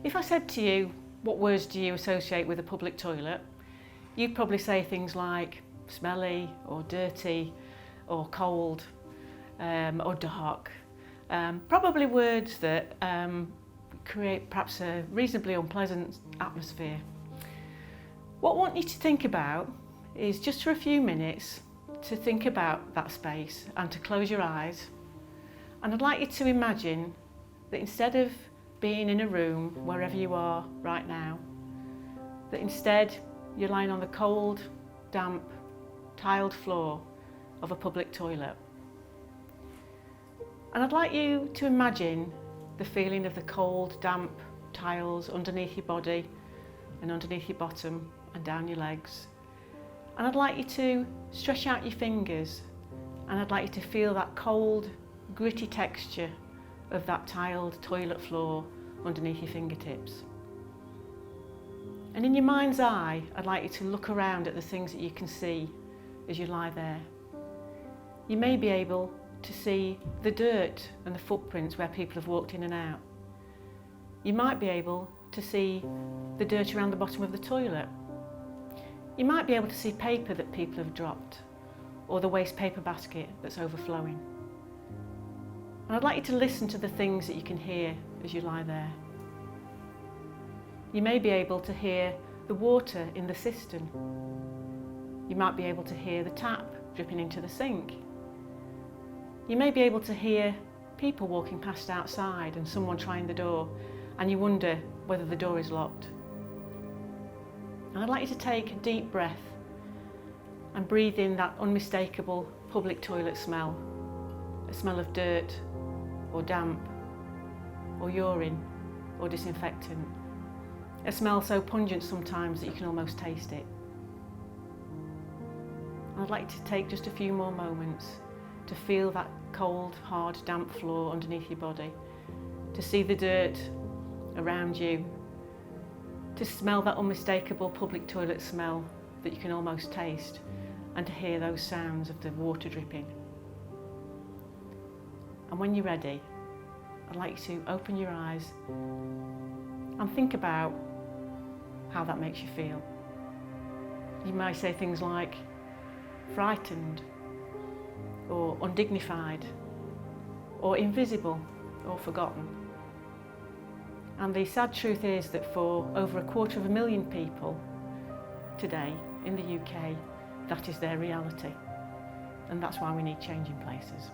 If I said to you, what words do you associate with a public toilet? You'd probably say things like smelly or dirty or cold or dark. Probably words that create perhaps a reasonably unpleasant atmosphere. What I want you to think about is just for a few minutes to think about that space and to close your eyes. And I'd like you to imagine that instead of being in a room wherever you are right now, that instead you're lying on the cold, damp, tiled floor of a public toilet. And I'd like you to imagine the feeling of the cold, damp tiles underneath your body and underneath your bottom and down your legs. And I'd like you to stretch out your fingers, and I'd like you to feel that cold, gritty texture of that tiled toilet floor underneath your fingertips. And in your mind's eye, I'd like you to look around at the things that you can see as you lie there. You may be able to see the dirt and the footprints where people have walked in and out. You might be able to see the dirt around the bottom of the toilet. You might be able to see paper that people have dropped, or the waste paper basket that's overflowing. And I'd like you to listen to the things that you can hear as you lie there. You may be able to hear the water in the cistern. You might be able to hear the tap dripping into the sink. You may be able to hear people walking past outside and someone trying the door, and you wonder whether the door is locked. And I'd like you to take a deep breath and breathe in that unmistakable public toilet smell, a smell of dirt or damp or urine or disinfectant, a smell so pungent sometimes that you can almost taste it. I'd like you to take just a few more moments to feel that cold, hard, damp floor underneath your body, to see the dirt around you, to smell that unmistakable public toilet smell that you can almost taste, and to hear those sounds of the water dripping. And when you're ready, I'd like you to open your eyes and think about how that makes you feel. You might say things like frightened, or undignified, or invisible, or forgotten. And the sad truth is that for over 250,000 people today in the UK, that is their reality. And that's why we need changing places.